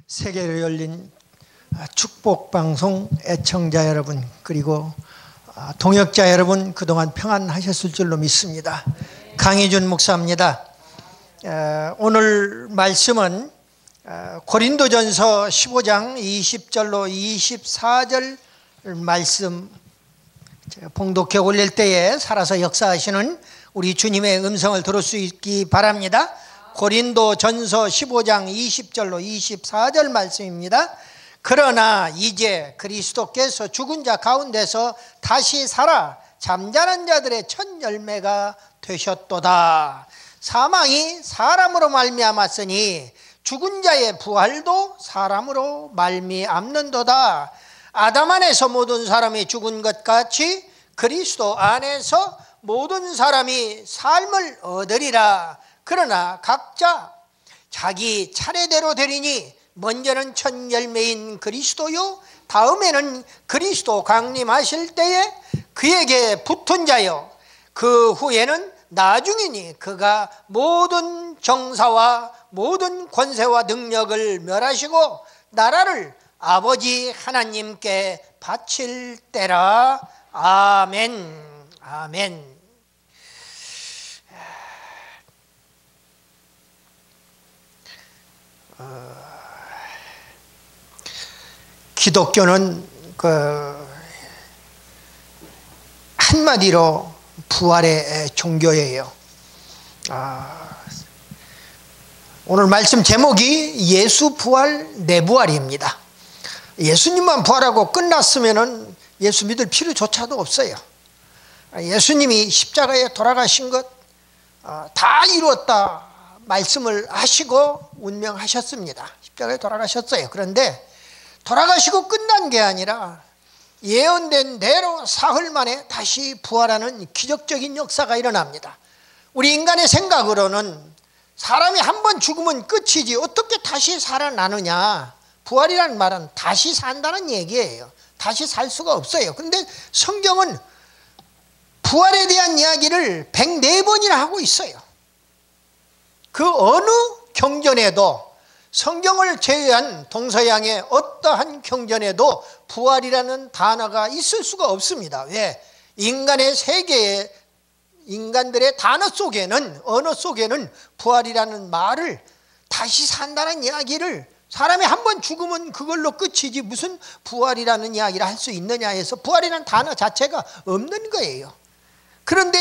세계로 열린 축복방송 애청자 여러분, 그리고 동역자 여러분, 그동안 평안하셨을 줄로 믿습니다. 강희준 목사입니다. 오늘 말씀은 고린도전서 15장 20절로 24절 말씀, 봉독해 올릴 때에 살아서 역사하시는 우리 주님의 음성을 들을 수 있기 바랍니다. 고린도전서 15장 20절로 24절 말씀입니다. 그러나 이제 그리스도께서 죽은 자 가운데서 다시 살아 잠자는 자들의 첫 열매가 되셨도다. 사망이 사람으로 말미암았으니 죽은 자의 부활도 사람으로 말미암는도다. 아담 안에서 모든 사람이 죽은 것 같이 그리스도 안에서 모든 사람이 삶을 얻으리라. 그러나 각자 자기 차례대로 되리니 먼저는 첫 열매인 그리스도요, 다음에는 그리스도 강림하실 때에 그에게 붙은 자요, 그 후에는 나중이니 그가 모든 정사와 모든 권세와 능력을 멸하시고 나라를 아버지 하나님께 바칠 때라. 아멘. 아멘. 기독교는 한마디로 부활의 종교예요. 오늘 말씀 제목이 예수 부활 내 부활입니다. 예수님만 부활하고 끝났으면 예수 믿을 필요조차도 없어요. 예수님이 십자가에 돌아가신 것 다 이루었다 말씀을 하시고 운명하셨습니다. 십자가에 돌아가셨어요. 그런데 돌아가시고 끝난 게 아니라 예언된 대로 사흘 만에 다시 부활하는 기적적인 역사가 일어납니다. 우리 인간의 생각으로는 사람이 한 번 죽으면 끝이지 어떻게 다시 살아나느냐. 부활이라는 말은 다시 산다는 얘기예요. 다시 살 수가 없어요. 근데 성경은 부활에 대한 이야기를 104번이나 하고 있어요. 그 어느 경전에도, 성경을 제외한 동서양의 어떠한 경전에도 부활이라는 단어가 있을 수가 없습니다. 왜? 인간의 세계에, 인간들의 단어 속에는, 언어 속에는 부활이라는 말을, 다시 산다는 이야기를, 사람이 한 번 죽으면 그걸로 끝이지 무슨 부활이라는 이야기를 할 수 있느냐 해서 부활이라는 단어 자체가 없는 거예요. 그런데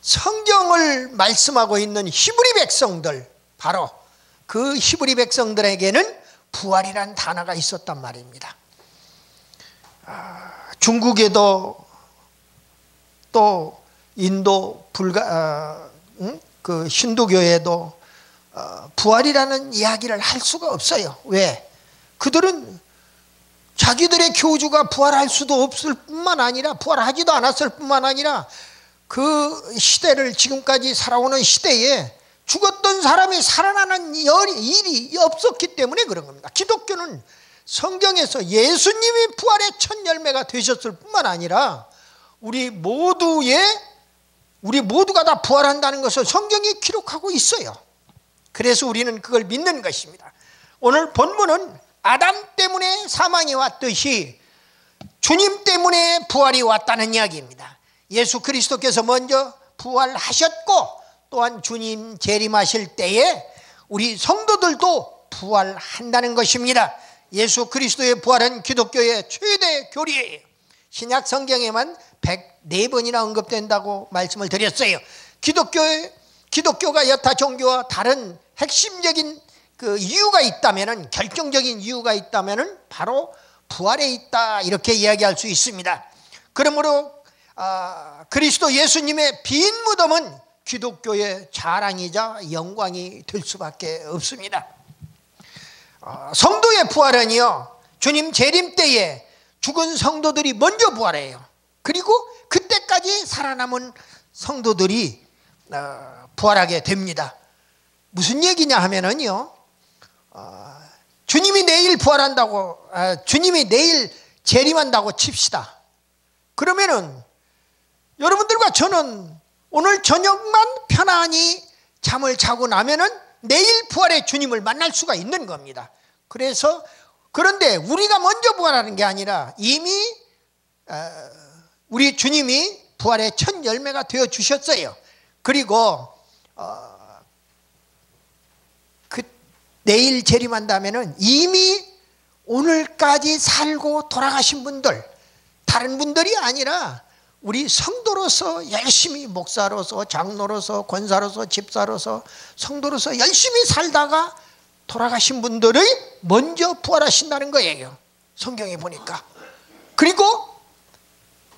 성경을 말씀하고 있는 히브리 백성들, 바로 그 히브리 백성들에게는 부활이라는 단어가 있었단 말입니다. 중국에도 또 인도 그 힌두교에도 부활이라는 이야기를 할 수가 없어요. 왜? 그들은 자기들의 교주가 부활할 수도 없을 뿐만 아니라, 부활하지도 않았을 뿐만 아니라 그 시대를, 지금까지 살아오는 시대에 죽었던 사람이 살아나는 일이 없었기 때문에 그런 겁니다. 기독교는 성경에서 예수님이 부활의 첫 열매가 되셨을 뿐만 아니라 우리 모두가 다 부활한다는 것을 성경이 기록하고 있어요. 그래서 우리는 그걸 믿는 것입니다. 오늘 본문은 아담 때문에 사망이 왔듯이 주님 때문에 부활이 왔다는 이야기입니다. 예수 그리스도께서 먼저 부활하셨고 또한 주님 재림하실 때에 우리 성도들도 부활한다는 것입니다. 예수 그리스도의 부활은 기독교의 최대 교리예요. 신약 성경에만 104번이나 언급된다고 말씀을 드렸어요. 기독교가 여타 종교와 다른 핵심적인 그 이유가 있다면은, 결정적인 이유가 있다면은 바로 부활에 있다, 이렇게 이야기할 수 있습니다. 그러므로 그리스도 예수님의 빈 무덤은 기독교의 자랑이자 영광이 될 수밖에 없습니다. 성도의 부활은요, 주님 재림 때에 죽은 성도들이 먼저 부활해요. 그리고 그때까지 살아남은 성도들이 부활하게 됩니다. 무슨 얘기냐 하면은요, 주님이 내일 부활한다고, 주님이 내일 재림한다고 칩시다. 그러면은 여러분들과 저는 오늘 저녁만 편안히 잠을 자고 나면은 내일 부활의 주님을 만날 수가 있는 겁니다. 그래서 그런데 우리가 먼저 부활하는 게 아니라 이미 우리 주님이 부활의 첫 열매가 되어 주셨어요. 그리고 내일 재림한다면은 이미 오늘까지 살고 돌아가신 분들, 다른 분들이 아니라 우리 성도로서 열심히 목사로서 장로로서 권사로서 집사로서 성도로서 열심히 살다가 돌아가신 분들의 먼저 부활하신다는 거예요. 성경에 보니까. 그리고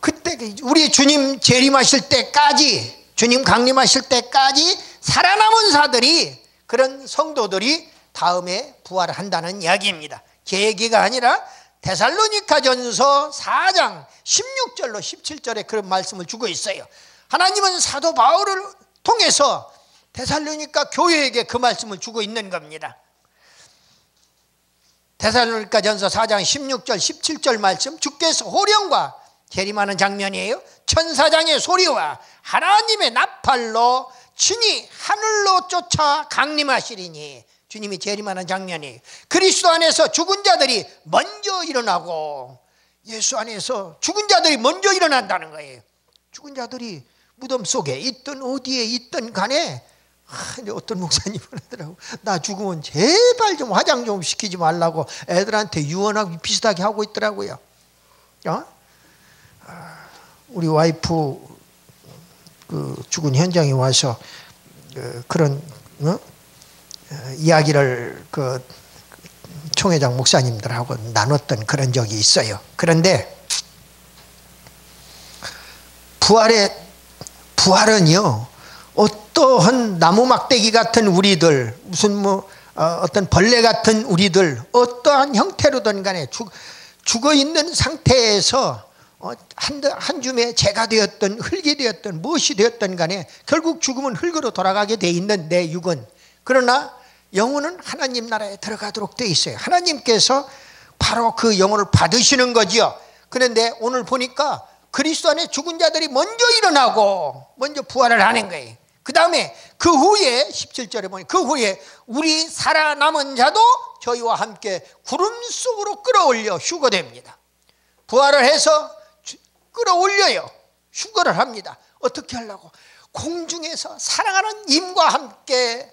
그때 우리 주님 재림하실 때까지, 주님 강림하실 때까지 살아남은 자들이, 그런 성도들이 다음에 부활한다는 이야기입니다. 계기가 아니라 데살로니가전서 4장 16절로 17절에 그런 말씀을 주고 있어요. 하나님은 사도 바울을 통해서 데살로니가 교회에게 그 말씀을 주고 있는 겁니다. 데살로니가전서 4장 16절 17절 말씀, 주께서 호령과 재림하는 장면이에요. 천사장의 소리와 하나님의 나팔로 친히 하늘로 쫓아 강림하시리니, 주님이 재림하는 장면이에요. 그리스도 안에서 죽은 자들이 먼저 일어나고, 예수 안에서 죽은 자들이 먼저 일어난다는 거예요. 죽은 자들이 무덤 속에 있든 어디에 있든 간에, 어떤 목사님은 하더라고, 나 죽으면 제발 좀 화장 좀 시키지 말라고 애들한테 유언하고 비슷하게 하고 있더라고요. 우리 와이프 그 죽은 현장에 와서 그런 이야기를 그 총회장 목사님들하고 나눴던 그런 적이 있어요. 그런데 부활은요, 어떠한 나무 막대기 같은 우리들, 무슨 어떤 벌레 같은 우리들, 어떠한 형태로든 간에 죽어 있는 상태에서 한 줌의 재가 되었던 흙이 되었던 무엇이 되었던 간에 결국 죽으면 흙으로 돌아가게 돼 있는 내 육은, 그러나 영혼은 하나님 나라에 들어가도록 돼 있어요. 하나님께서 바로 그 영혼을 받으시는 거지요. 그런데 오늘 보니까 그리스도 안에 죽은 자들이 먼저 일어나고 먼저 부활을 하는 거예요. 그 다음에 그 후에 17절에 보니 그 후에 우리 살아남은 자도 저희와 함께 구름 속으로 끌어올려 휴거됩니다. 부활을 해서 끌어올려요. 휴거를 합니다. 어떻게 하려고? 공중에서 사랑하는 임과 함께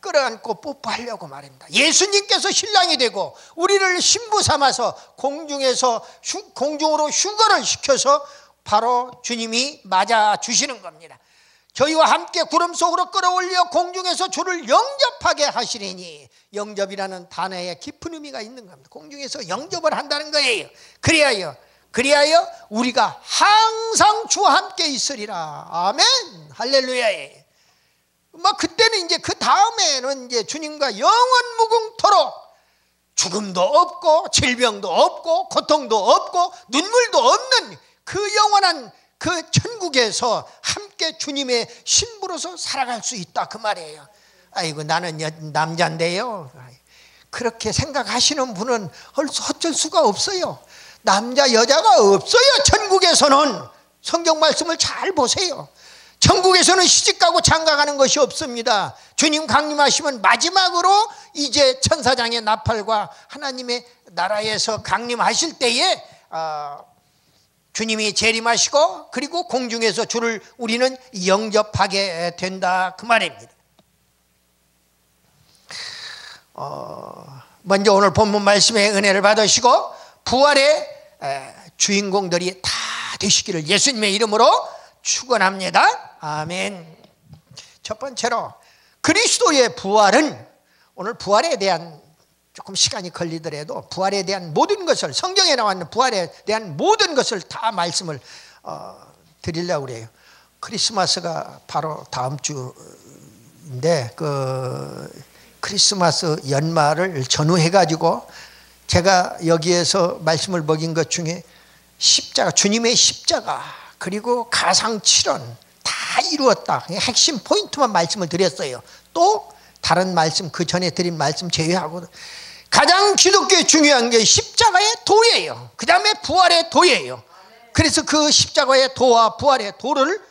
끌어안고 뽀뽀하려고 말입니다. 예수님께서 신랑이 되고 우리를 신부 삼아서 공중으로 휴거를 시켜서 바로 주님이 맞아 주시는 겁니다. 저희와 함께 구름 속으로 끌어올려 공중에서 주를 영접하게 하시리니, 영접이라는 단어에 깊은 의미가 있는 겁니다. 공중에서 영접을 한다는 거예요. 그리하여 우리가 항상 주와 함께 있으리라. 아멘. 할렐루야. 그때는 이제 그 다음에는 이제 주님과 영원 무궁토록 죽음도 없고 질병도 없고 고통도 없고 눈물도 없는 그 영원한 그 천국에서 함께 주님의 신부로서 살아갈 수 있다, 그 말이에요. 아이고, 나는 남자인데요. 그렇게 생각하시는 분은 어쩔 수가 없어요. 남자 여자가 없어요. 천국에서는. 성경 말씀을 잘 보세요. 천국에서는 시집가고 장가가는 것이 없습니다. 주님 강림하시면 마지막으로 이제 천사장의 나팔과 하나님의 나라에서 강림하실 때에 주님이 재림하시고 그리고 공중에서 주를 우리는 영접하게 된다, 그 말입니다. 먼저 오늘 본문 말씀의 은혜를 받으시고 부활의 주인공들이 다 되시기를 예수님의 이름으로 축원합니다. 아멘. 첫 번째로 그리스도의 부활은, 오늘 부활에 대한 조금 시간이 걸리더라도 부활에 대한 모든 것을, 성경에 나와 있는 부활에 대한 모든 것을 다 말씀을 드리려고 그래요. 크리스마스가 바로 다음 주인데 그 크리스마스 연말을 전후해가지고 제가 여기에서 말씀을 먹인 것 중에 십자가, 주님의 십자가 그리고 가상칠언 다 이루었다, 핵심 포인트만 말씀을 드렸어요. 또 다른 말씀, 그 전에 드린 말씀 제외하고 가장 기독교에 중요한 게 십자가의 도예요. 그 다음에 부활의 도예요. 그래서 그 십자가의 도와 부활의 도를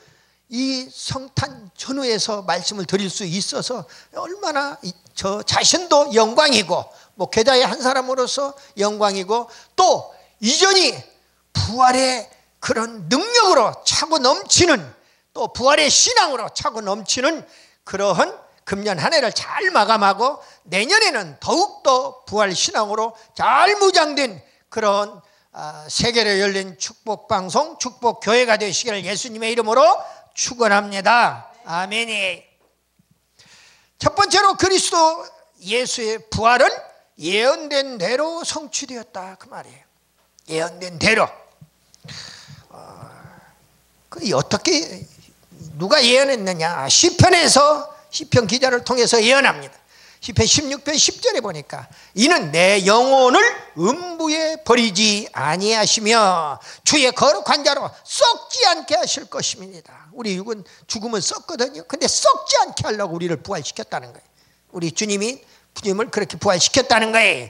이 성탄 전후에서 말씀을 드릴 수 있어서 얼마나 저 자신도 영광이고 목회자의 한 사람으로서 영광이고, 또 이전이 부활의 그런 능력으로 차고 넘치는, 또 부활의 신앙으로 차고 넘치는 그러한 금년 한 해를 잘 마감하고 내년에는 더욱더 부활 신앙으로 잘 무장된 그런 세계로 열린 축복방송, 축복교회가 되시기를 예수님의 이름으로 축원합니다. 아멘이. 첫 번째로 그리스도 예수의 부활은 예언된 대로 성취되었다, 그 말이에요. 예언된 대로. 어떻게 누가 예언했느냐? 시편에서, 시편 기자를 통해서 예언합니다. 시편 16편 10절에 보니까 이는 내 영혼을 음부에 버리지 아니하시며 주의 거룩한 자로 썩지 않게 하실 것입니다. 우리 육은 죽으면 썩거든요. 근데 썩지 않게 하려고 우리를 부활시켰다는 거예요. 우리 주님을 그렇게 부활시켰다는 거예요.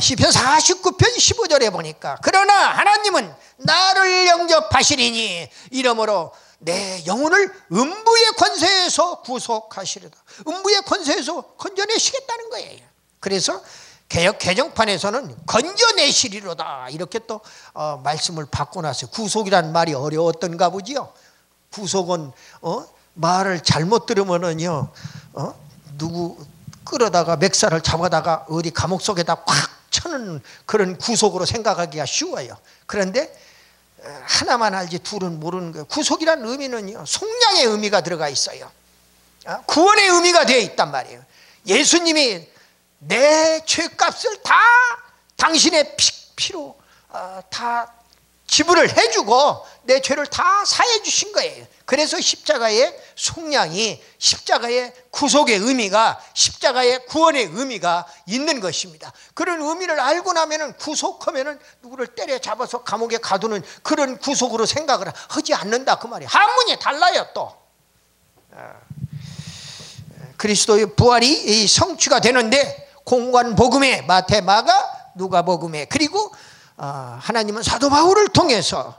시편 49편 15절에 보니까 그러나 하나님은 나를 영접하시리니 이러므로 내 영혼을 음부의 권세에서 구속하시리다. 음부의 권세에서 건져내시겠다는 거예요. 그래서 개역 개정판에서는 건져내시리로다 이렇게 또 말씀을 바꿔놨어요. 구속이란 말이 어려웠던가 보지요. 구속은 말을 잘못 들으면은요, 누구 끌어다가 맥살을 잡아다가 어디 감옥 속에다 꽉 쳐는 그런 구속으로 생각하기가 쉬워요. 그런데 하나만 알지 둘은 모르는 거예요. 구속이라는 의미는요, 속량의 의미가 들어가 있어요. 구원의 의미가 되어 있단 말이에요. 예수님이 내 죄값을 다 당신의 피로 다 지불을 해주고 내 죄를 다 사해 주신 거예요. 그래서 십자가의 속량이, 십자가의 구속의 의미가, 십자가의 구원의 의미가 있는 것입니다. 그런 의미를 알고 나면은 구속하면은 누구를 때려잡아서 감옥에 가두는 그런 구속으로 생각을 하지 않는다, 그 말이에요. 한문이 달라요. 또 그리스도의 부활이 성취가 되는데 공관 복음에, 마태, 마가, 누가 복음에, 그리고 하나님은 사도 바울을 통해서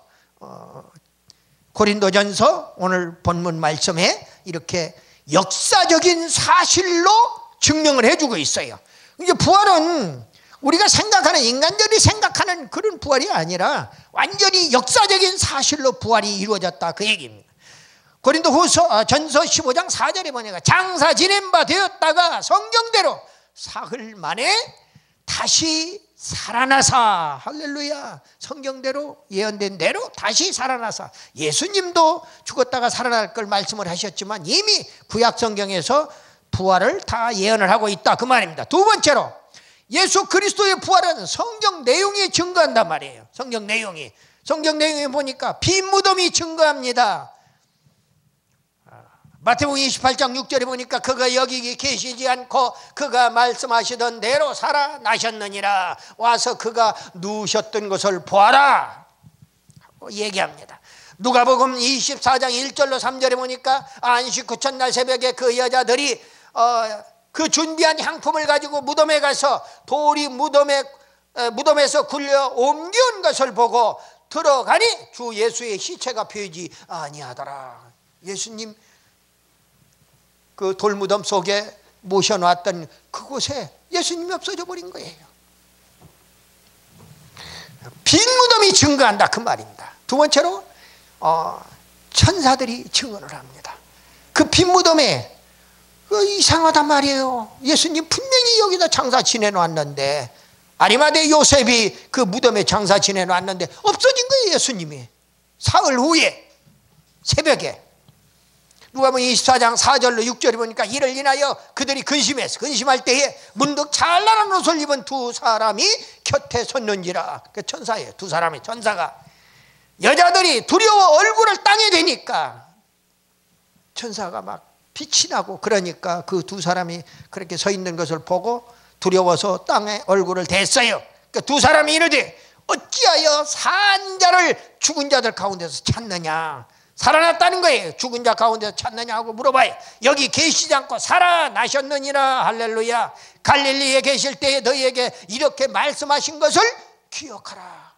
고린도전서 오늘 본문 말씀에 이렇게 역사적인 사실로 증명을 해주고 있어요. 이제 부활은 우리가 생각하는, 인간들이 생각하는 그런 부활이 아니라 완전히 역사적인 사실로 부활이 이루어졌다, 그 얘기입니다. 고린도후서 전서 15장 4절에 보니까 장사 지낸 바 되었다가 성경대로 사흘 만에 다시 살아나사, 할렐루야, 성경대로 예언된 대로 다시 살아나사. 예수님도 죽었다가 살아날 걸 말씀을 하셨지만 이미 구약 성경에서 부활을 다 예언을 하고 있다, 그 말입니다. 두 번째로 예수 그리스도의 부활은 성경 내용이 증거한단 말이에요. 성경 내용에 보니까 빈 무덤이 증거합니다. 마태복음 28장 6절에 보니까 그가 여기 계시지 않고 그가 말씀하시던 대로 살아나셨느니라. 와서 그가 누우셨던 것을 보아라 얘기합니다. 누가복음 24장 1절로 3절에 보니까 안식 후 첫날 새벽에 그 여자들이 그 준비한 향품을 가지고 무덤에 가서 돌이 무덤에서 굴려 옮겨온 것을 보고 들어가니 주 예수의 시체가 보이지 아니하더라. 예수님 그 돌무덤 속에 모셔놨던 그곳에 예수님이 없어져 버린 거예요. 빈 무덤이 증거한다, 그 말입니다. 두 번째로 천사들이 증언을 합니다. 그 빈 무덤에 이상하단 말이에요. 예수님 분명히 여기다 장사 지내놨는데, 아리마대 요셉이 그 무덤에 장사 지내놨는데 없어진 거예요. 예수님이 사흘 후에 새벽에. 누가복음 24장 4절로 6절에 보니까 이를 인하여 그들이 근심할 때에 문득 찬란한 옷을 입은 두 사람이 곁에 섰는지라. 그 천사예요. 두 사람의 천사가. 여자들이 두려워 얼굴을 땅에 대니까 천사가 막 빛이 나고, 그러니까 그 두 사람이 그렇게 서 있는 것을 보고 두려워서 땅에 얼굴을 댔어요. 그러니까 두 사람이 이르되 어찌하여 산 자를 죽은 자들 가운데서 찾느냐. 살아났다는 거예요. 죽은 자 가운데서 찾느냐 하고 물어봐요. 여기 계시지 않고 살아나셨느니라. 할렐루야. 갈릴리에 계실 때에 너희에게 이렇게 말씀하신 것을 기억하라.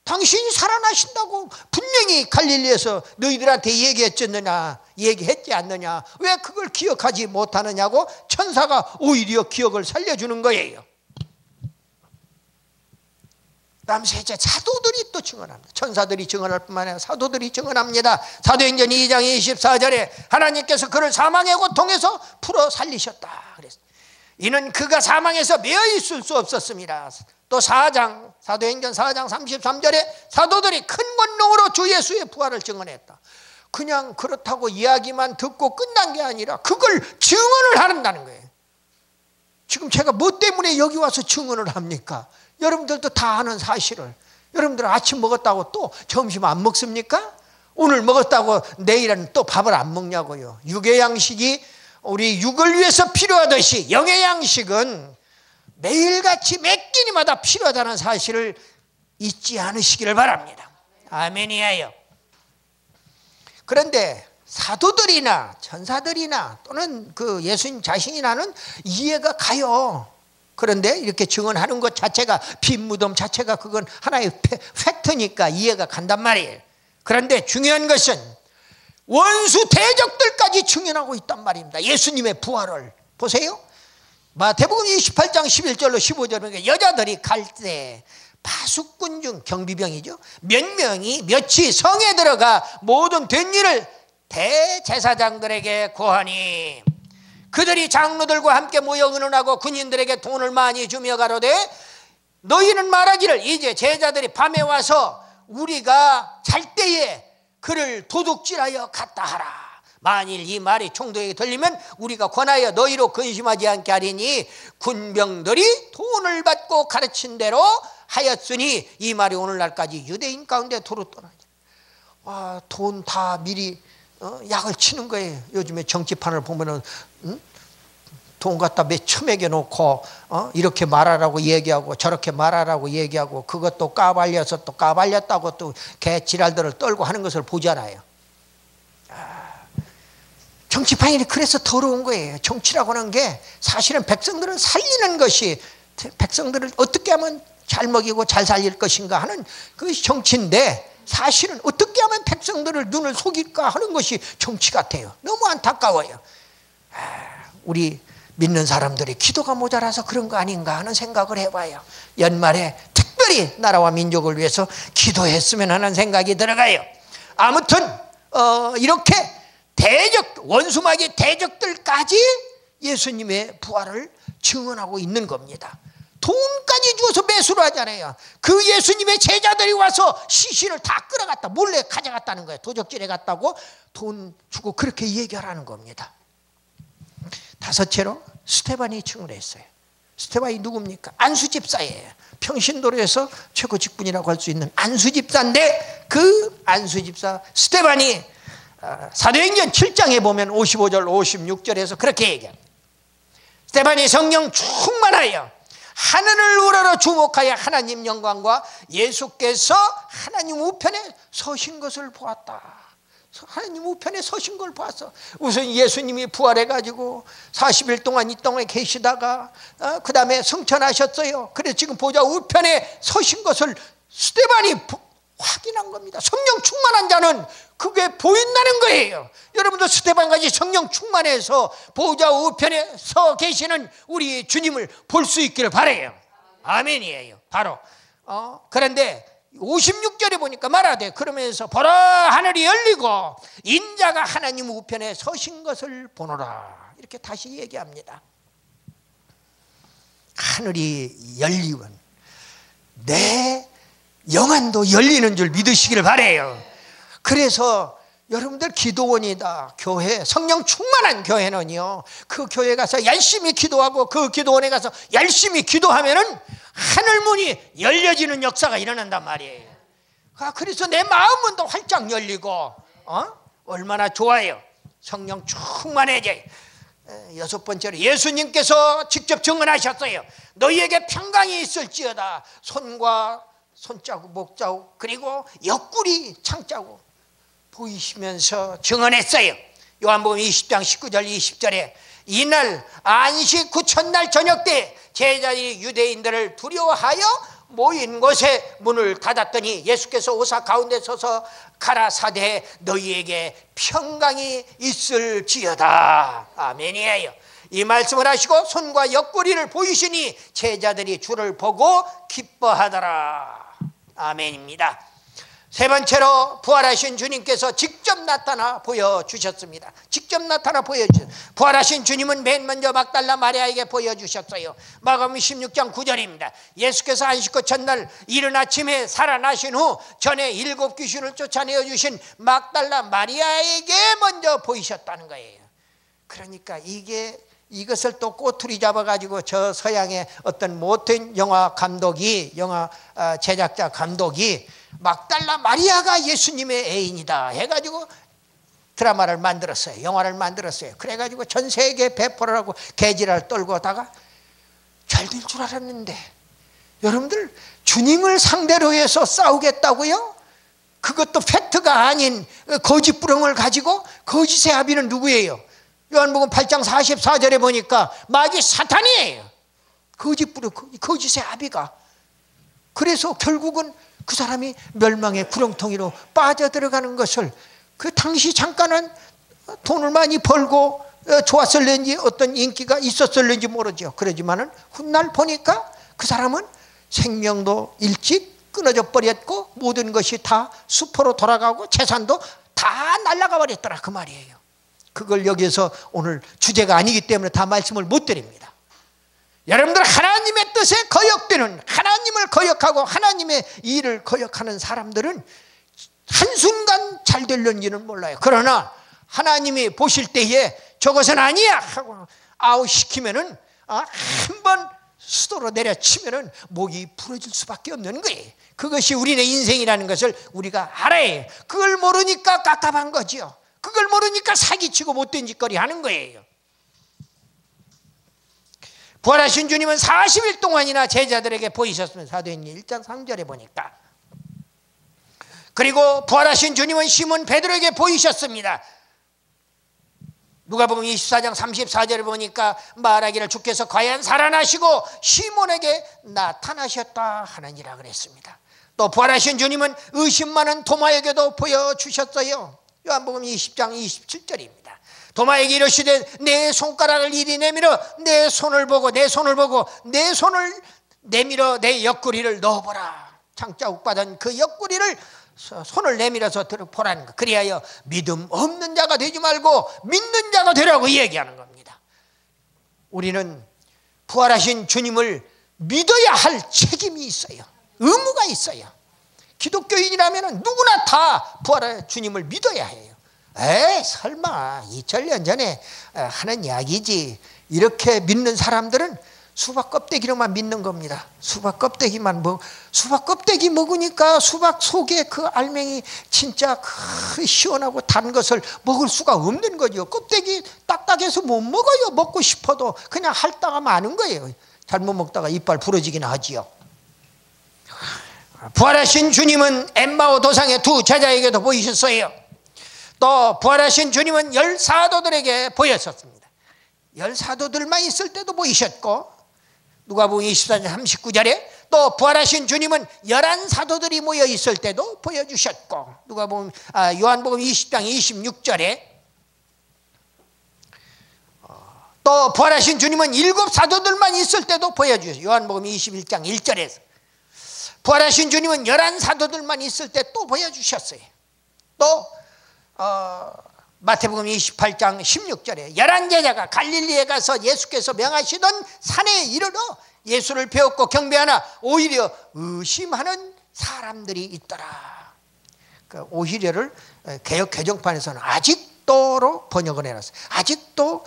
당신이 살아나신다고 분명히 갈릴리에서 너희들한테 얘기했지 않느냐? 왜 그걸 기억하지 못하느냐고 천사가 오히려 기억을 살려주는 거예요. 다음 셋째, 사도들이 또 증언합니다. 천사들이 증언할 뿐만 아니라 사도들이 증언합니다. 사도행전 2장 24절에 하나님께서 그를 사망의 고통에서 풀어 살리셨다 그랬어요. 이는 그가 사망에서 매여 있을 수 없었습니다. 또 사도행전 4장 33절에 사도들이 큰 권능으로 주 예수의 부활을 증언했다. 그냥 그렇다고 이야기만 듣고 끝난 게 아니라 그걸 증언을 한다는 거예요. 지금 제가 뭐 때문에 여기 와서 증언을 합니까? 여러분들도 다 아는 사실을. 여러분들 아침 먹었다고 또 점심 안 먹습니까? 오늘 먹었다고 내일은 또 밥을 안 먹냐고요. 육의 양식이 우리 육을 위해서 필요하듯이 영의 양식은 매일같이 몇 끼니마다 필요하다는 사실을 잊지 않으시기를 바랍니다. 아멘이에요. 그런데 사도들이나 천사들이나 또는 그 예수님 자신이나는 이해가 가요. 그런데 이렇게 증언하는 것 자체가, 빈 무덤 자체가 그건 하나의 팩트니까 이해가 간단 말이에요. 그런데 중요한 것은 원수 대적들까지 증언하고 있단 말입니다. 예수님의 부활을 보세요. 마태복음 28장 11절로 15절에 여자들이 갈 때 파수꾼 중 경비병이죠. 몇이 성에 들어가 모든 된 일을 대제사장들에게 고하니 그들이 장로들과 함께 모여 의논하고 군인들에게 돈을 많이 주며 가로되 너희는 말하기를 이제 제자들이 밤에 와서 우리가 잘 때에 그를 도둑질하여 갔다 하라. 만일 이 말이 총독에게 들리면 우리가 권하여 너희로 근심하지 않게 하리니 군병들이 돈을 받고 가르친 대로 하였으니 이 말이 오늘날까지 유대인 가운데 도로 떠나지. 돈 다 미리 약을 치는 거예요. 요즘에 정치판을 보면은 돈 갖다 처먹여 놓고 이렇게 말하라고 얘기하고 저렇게 말하라고 얘기하고 그것도 까발려서 또 까발렸다고 또 개 지랄들을 떨고 하는 것을 보잖아요. 정치판이 그래서 더러운 거예요. 정치라고 하는 게 사실은 백성들을 살리는 것이, 백성들을 어떻게 하면 잘 먹이고 잘 살릴 것인가 하는 그것이 정치인데 사실은 어떻게 하면 백성들을 눈을 속일까 하는 것이 정치 같아요. 너무 안타까워요. 우리 믿는 사람들이 기도가 모자라서 그런 거 아닌가 하는 생각을 해봐요. 연말에 특별히 나라와 민족을 위해서 기도했으면 하는 생각이 들어가요. 아무튼 이렇게 원수마귀 대적들까지 예수님의 부활을 증언하고 있는 겁니다. 돈까지 주어서 매수를 하잖아요. 그 예수님의 제자들이 와서 시신을 다 끌어갔다, 몰래 가져갔다는 거예요. 도적질해 갔다고 돈 주고 그렇게 얘기하라는 겁니다. 다섯째로 스데반이 증언했어요. 스데반이 누굽니까? 안수 집사예요. 평신도로에서 최고 직분이라고 할 수 있는 안수 집사인데 그 안수 집사 스데반이 사도행전 7장에 보면 55절 56절에서 그렇게 얘기합니다. 스데반이 성령 충만하여 하늘을 우러러 주목하여 하나님 영광과 예수께서 하나님 우편에 서신 것을 보았다. 하나님 우편에 서신 걸 봤어. 우선 예수님이 부활해가지고 40일 동안 이 땅에 계시다가 그 다음에 승천하셨어요. 그래서 지금 보좌 우편에 서신 것을 스데반이 확인한 겁니다. 성령 충만한 자는 그게 보인다는 거예요. 여러분도 스데반같이 성령 충만해서 보좌 우편에 서 계시는 우리 주님을 볼 수 있기를 바라요. 아멘이에요. 바로 그런데 56절에 보니까 말하되 그러면서 보라 하늘이 열리고 인자가 하나님 우편에 서신 것을 보노라. 이렇게 다시 얘기합니다. 하늘이 열리면 내 영안도 열리는 줄 믿으시기를 바라요. 그래서 여러분들 기도원이다, 교회, 성령 충만한 교회는요, 그 교회 가서 열심히 기도하고 그 기도원에 가서 열심히 기도하면은 하늘문이 열려지는 역사가 일어난단 말이에요. 그래서 내 마음문도 활짝 열리고 얼마나 좋아요. 성령 충만해져요. 여섯 번째로 예수님께서 직접 증언하셨어요. 너희에게 평강이 있을지어다. 손과 손자국, 목자국, 그리고 옆구리 창자국 보이시면서 증언했어요. 요한복음 20장 19절 20절에 이날 안식 후 첫날 저녁 때 제자들이 유대인들을 두려워하여 모인 곳에 문을 닫았더니 예수께서 오사 가운데 서서 가라사대 너희에게 평강이 있을지어다. 아멘이에요. 이 말씀을 하시고 손과 옆구리를 보이시니 제자들이 주를 보고 기뻐하더라. 아멘입니다. 세 번째로 부활하신 주님께서 직접 나타나 보여주셨습니다. 직접 나타나 보여주셨어요. 부활하신 주님은 맨 먼저 막달라 마리아에게 보여주셨어요. 마가복음 16장 9절입니다. 예수께서 안식구 첫날 이른 아침에 살아나신 후 전에 7 귀신을 쫓아내어 주신 막달라 마리아에게 먼저 보이셨다는 거예요. 그러니까 이것을 또 꼬투리 잡아가지고 저 서양의 어떤 못된 영화 제작자 감독이 막달라 마리아가 예수님의 애인이다 해가지고 드라마를 만들었어요. 영화를 만들었어요. 그래가지고 전 세계에 배포를 하고 개지랄 떨고다가 잘 될 줄 알았는데, 여러분들 주님을 상대로 해서 싸우겠다고요? 그것도 팩트가 아닌 거짓부렁을 가지고. 거짓의 아비는 누구예요? 요한복음 8장 44절에 보니까 마귀 사탄이에요. 거짓부렁, 거짓의 아비가. 그래서 결국은 그 사람이 멸망의 구렁텅이로 빠져들어가는 것을, 그 당시 잠깐은 돈을 많이 벌고 좋았을는지 어떤 인기가 있었을는지 모르죠. 그러지만은 훗날 보니까 그 사람은 생명도 일찍 끊어져 버렸고 모든 것이 다 수포로 돌아가고 재산도 다 날아가 버렸더라 그 말이에요. 그걸 여기에서 오늘 주제가 아니기 때문에 다 말씀을 못 드립니다. 여러분들, 하나님의 뜻에 거역되는, 하나님을 거역하고 하나님의 일을 거역하는 사람들은 한순간 잘 되는지는 몰라요. 그러나 하나님이 보실 때에 저것은 아니야 하고 아웃시키면은 한번 수도로 내려치면은 목이 부러질 수밖에 없는 거예요. 그것이 우리의 인생이라는 것을 우리가 알아야 해요. 그걸 모르니까 깝깝한 거죠. 그걸 모르니까 사기치고 못된 짓거리 하는 거예요. 부활하신 주님은 40일 동안이나 제자들에게 보이셨으면 사도행전 1장 3절에 보니까. 그리고 부활하신 주님은 시몬 베드로에게 보이셨습니다. 누가복음 24장 34절에 보니까 말하기를 주께서 과연 살아나시고 시몬에게 나타나셨다 하느니라 그랬습니다. 또 부활하신 주님은 의심 많은 도마에게도 보여주셨어요. 요한복음 20장 27절입니다. 도마에게 이르시되 내 손가락을 이리 내밀어 내 손을 보고 내 손을 내밀어 내 옆구리를 넣어보라. 장자국 받은 그 옆구리를 손을 내밀어서 보라는 거. 그리하여 믿음 없는 자가 되지 말고 믿는 자가 되라고 얘기하는 겁니다. 우리는 부활하신 주님을 믿어야 할 책임이 있어요. 의무가 있어요. 기독교인이라면 누구나 다 부활하신 주님을 믿어야 해요. 설마 2000년 전에 하는 이야기지. 이렇게 믿는 사람들은 수박 껍데기로만 믿는 겁니다. 수박 껍데기만 수박 껍데기 먹으니까 수박 속에 그 알맹이 진짜 그 시원하고 단 것을 먹을 수가 없는 거죠. 껍데기 딱딱해서 못 먹어요. 먹고 싶어도 그냥 핥다가 마는 거예요. 잘못 먹다가 이빨 부러지긴 하지요. 부활하신 주님은 엠마오 도상의 두 제자에게도 보이셨어요. 또 부활하신 주님은 10사도들에게 보였었습니다. 10사도들만 있을 때도 보이셨고, 누가복음 24장 39절에 또 부활하신 주님은 11사도들이 모여 있을 때도 보여주셨고, 요한복음 20장 26절에 또 부활하신 주님은 7사도들만 있을 때도 보여주셨어요. 요한복음 21장 1절에서 부활하신 주님은 11사도들만 있을 때 또 보여주셨어요. 또 마태복음 28장 16절에 11제자가 갈릴리에 가서 예수께서 명하시던 산에 이르러 예수를 배웠고 경배하나 오히려 의심하는 사람들이 있더라. 그 오히려를 개역 개정판에서는 아직도로 번역을 해놨어요. 아직도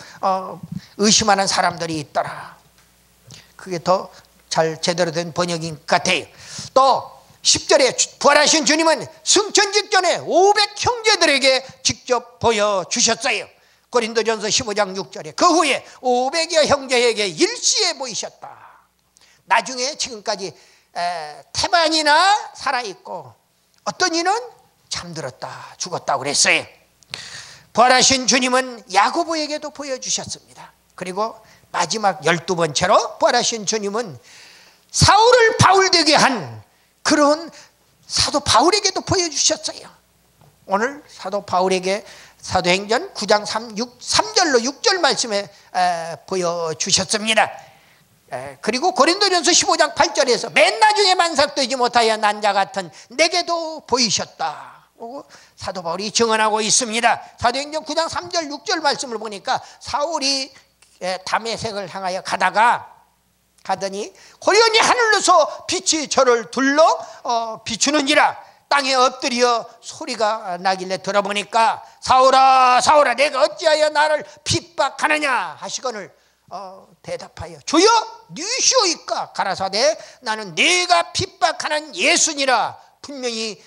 의심하는 사람들이 있더라. 그게 더 잘 제대로 된 번역인 것 같아요. 또 10절에 부활하신 주님은 승천 직전에 500 형제들에게 직접 보여주셨어요. 고린도전서 15장 6절에 그 후에 500여 형제에게 일시에 보이셨다. 나중에 지금까지 태반이나 살아있고 어떤 이는 잠들었다 죽었다고 그랬어요. 부활하신 주님은 야고보에게도 보여주셨습니다. 그리고 마지막 12번째로 부활하신 주님은 사울을 바울되게 한 그런 사도 바울에게도 보여주셨어요. 오늘 사도 바울에게 사도행전 9장 3절로 6절 말씀에 보여주셨습니다. 그리고 고린도전서 15장 8절에서 맨 나중에 만삭되지 못하여 난 자 같은 내게도 보이셨다. 사도 바울이 증언하고 있습니다. 사도행전 9장 3절 6절 말씀을 보니까 사울이 다메섹을 향하여 가더니 호련히 하늘로서 빛이 저를 둘러 비추는지라. 땅에 엎드려 소리가 나길래 들어보니까 사울아 사울아 내가 어찌하여 나를 핍박하느냐 하시거늘 대답하여 주여 누시오이까 가라사대 나는 네가 핍박하는 예수니라. 분명히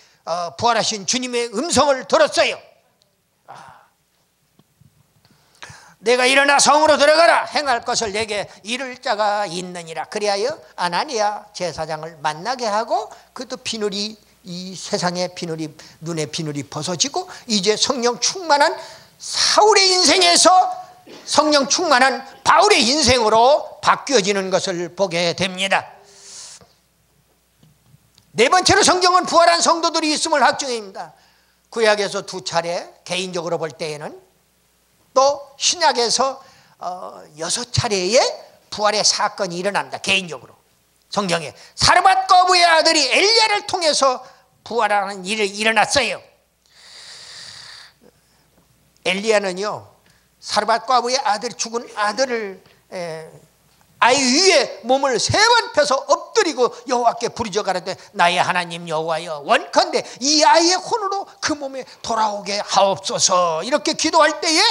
부활하신 주님의 음성을 들었어요. 내가 일어나 성으로 들어가라. 행할 것을 내게 이룰 자가 있느니라. 그리하여 아나니아 제사장을 만나게 하고 그것도 비늘이 이 세상의 비늘이 눈의 비늘이 벗어지고 이제 성령 충만한 사울의 인생에서 성령 충만한 바울의 인생으로 바뀌어지는 것을 보게 됩니다. 네 번째로 성경은 부활한 성도들이 있음을 확증합니다. 구약에서 2차례 개인적으로 볼 때에는 또 신약에서 6차례의 부활의 사건이 일어난다. 개인적으로 성경에 사르밧 거부의 아들이 엘리야를 통해서 부활하는 일이 일어났어요. 엘리야는요 사르밧 과부의 아들이 죽은 아들을 아이 위에 몸을 3번 펴서 엎드리고 여호와께 부르짖어 가라되 나의 하나님 여호와여 원컨대 이 아이의 혼으로 그 몸에 돌아오게 하옵소서 이렇게 기도할 때에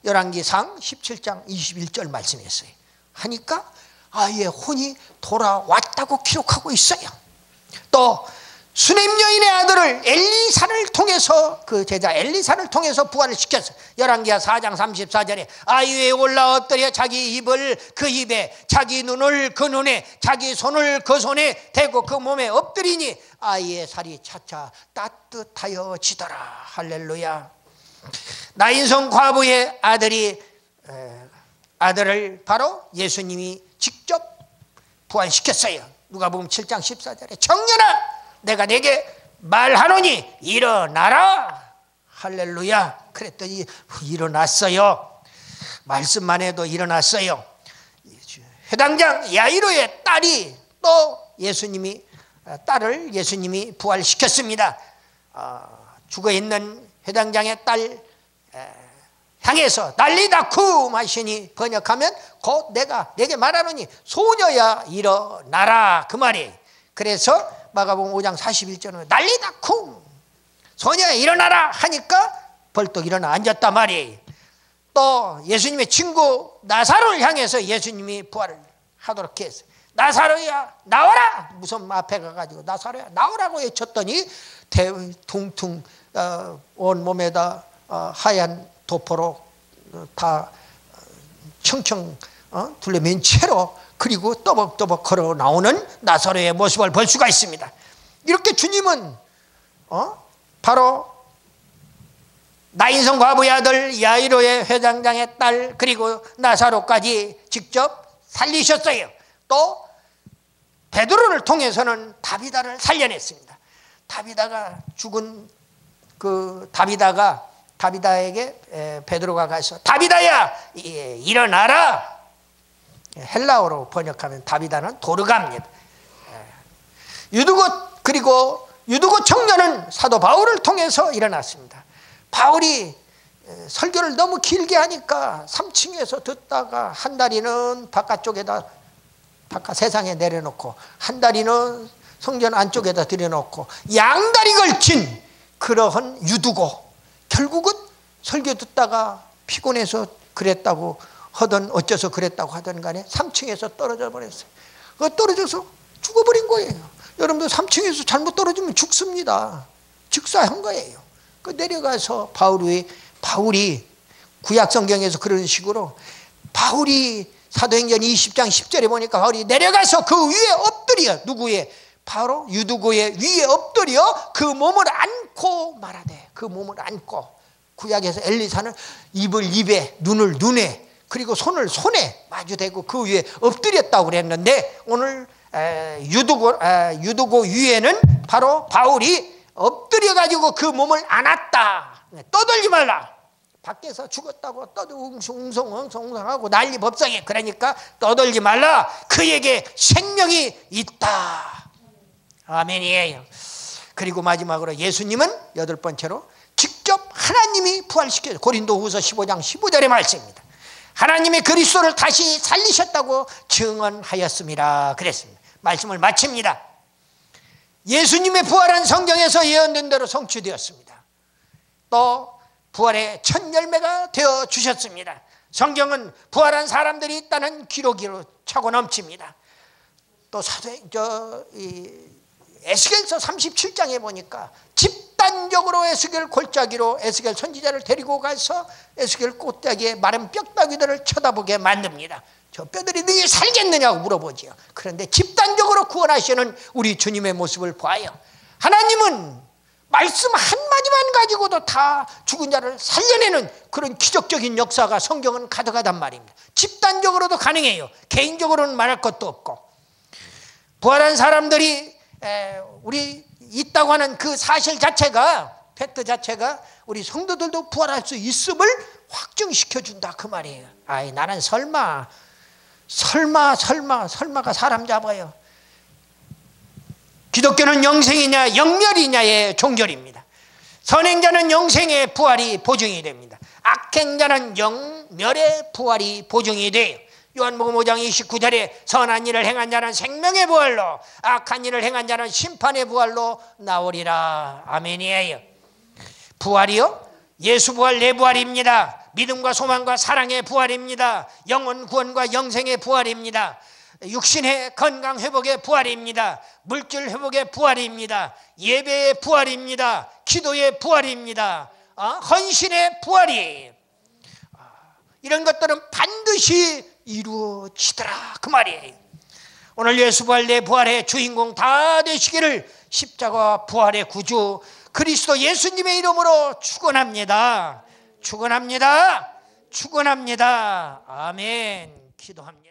열왕기상 17장 21절 말씀했어요. 하니까 아이의 혼이 돌아왔다고 기록하고 있어요. 또 수넴 여인의 아들을 엘리사를 통해서 그 제자 엘리사를 통해서 부활을 시켰어요. 열왕기하 4장 34절에 아이 위에 올라 엎드려 자기 입을 그 입에 자기 눈을 그 눈에 자기 손을 그 손에 대고 그 몸에 엎드리니 아이의 살이 차차 따뜻하여지더라. 할렐루야. 나인성 과부의 아들을 바로 예수님이 직접 부활시켰어요. 누가복음 7장 14절에 청년아 내가 내게 말하노니 일어나라. 할렐루야. 그랬더니 일어났어요. 말씀만 해도 일어났어요. 회당장 야이로의 딸이 또 딸을 예수님이 부활시켰습니다. 죽어있는 회당장의 딸 향해서 난리다쿰 하시니 번역하면 곧 내가 내게 말하노니 소녀야 일어나라 그 말이에요. 그래서 마가복음 5장 41절은 난리다쿰 소녀야 일어나라 하니까 벌떡 일어나 앉았단 말이에요. 또 예수님의 친구 나사로를 향해서 예수님이 부활을 하도록 했어요. 나사로야 나와라. 무슨 앞에 가가지고 나사로야 나오라고 외쳤더니 퉁퉁 온몸에다 하얀 도포로 다 청청 둘러맨 채로 그리고 떠벅떠벅 걸어 나오는 나사로의 모습을 볼 수가 있습니다. 이렇게 주님은 바로 나인성 과부의 아들 야이로의 회장장의 딸 그리고 나사로까지 직접 살리셨어요. 또 베드로를 통해서는 다비다를 살려냈습니다. 다비다가 죽은 그 다비다에게 베드로가 가서 다비다야 일어나라. 헬라어로 번역하면 다비다는 도르가입니다. 그리고 유두고 청년은 사도 바울을 통해서 일어났습니다. 바울이 설교를 너무 길게 하니까 3층에서 듣다가 한 다리는 바깥쪽에다 바깥 세상에 내려놓고 한 다리는 성전 안쪽에다 들여놓고 양다리 걸친 그러한 유두고 결국은 설교 듣다가 피곤해서 그랬다고 하던 어째서 그랬다고 하던 간에 3층에서 떨어져 버렸어요. 떨어져서 죽어버린 거예요. 여러분들 3층에서 잘못 떨어지면 죽습니다. 즉사한 거예요. 내려가서 바울이 구약 성경에서 그런 식으로 바울이 사도행전 20장 10절에 보니까 바울이 내려가서 그 위에 엎드려 누구의 바로 유두고의 위에 엎드려 그 몸을 안고 말하되 그 몸을 안고 구약에서 엘리사는 입을 입에 눈을 눈에 그리고 손을 손에 마주대고 그 위에 엎드렸다고 그랬는데 오늘 유두고 위에는 바로 바울이 엎드려 가지고 그 몸을 안았다. 떠들지 말라. 밖에서 죽었다고 웅성웅성하고 난리 법석에, 그러니까 떠들지 말라. 그에게 생명이 있다. 아멘이에요. 그리고 마지막으로 예수님은 여덟 번째로 직접 하나님이 부활시켜요. 고린도후서 15장 15절의 말씀입니다. 하나님이 그리스도를 다시 살리셨다고 증언하였습니다. 그랬습니다. 말씀을 마칩니다. 예수님의 부활은 성경에서 예언된 대로 성취되었습니다. 또 부활의 첫 열매가 되어 주셨습니다. 성경은 부활한 사람들이 있다는 기록으로 차고 넘칩니다. 또 에스겔서 37장에 보니까 집단적으로 에스겔 골짜기로 에스겔 선지자를 데리고 가서 에스겔 꽃다기에 마른 뼈다귀들을 쳐다보게 만듭니다. 저 뼈들이 너희 살겠느냐고 물어보지요. 그런데 집단적으로 구원하시는 우리 주님의 모습을 봐요. 하나님은 말씀 한마디만 가지고도 다 죽은 자를 살려내는 그런 기적적인 역사가 성경은 가득하단 말입니다. 집단적으로도 가능해요. 개인적으로는 말할 것도 없고. 부활한 사람들이 우리 있다고 하는 그 사실 자체가, 팩트 자체가 우리 성도들도 부활할 수 있음을 확증시켜준다 그 말이에요. 아이, 나는 설마가 사람 잡아요. 기독교는 영생이냐 영멸이냐의 종결입니다. 선행자는 영생의 부활이 보증이 됩니다. 악행자는 영멸의 부활이 보증이 돼요. 요한복음 5장 29절에 선한 일을 행한 자는 생명의 부활로, 악한 일을 행한 자는 심판의 부활로 나오리라. 아멘이에요. 부활이요? 예수 부활, 내 부활입니다. 믿음과 소망과 사랑의 부활입니다. 영혼 구원과 영생의 부활입니다. 육신의 건강 회복의 부활입니다. 물질 회복의 부활입니다. 예배의 부활입니다. 기도의 부활입니다. 헌신의 부활이에요. 이런 것들은 반드시 이루어지더라 그 말이에요. 오늘 예수 부활, 내 부활의 주인공 다 되시기를 십자가 부활의 구주 그리스도 예수님의 이름으로 축원합니다. 축원합니다. 축원합니다. 아멘. 기도합니다.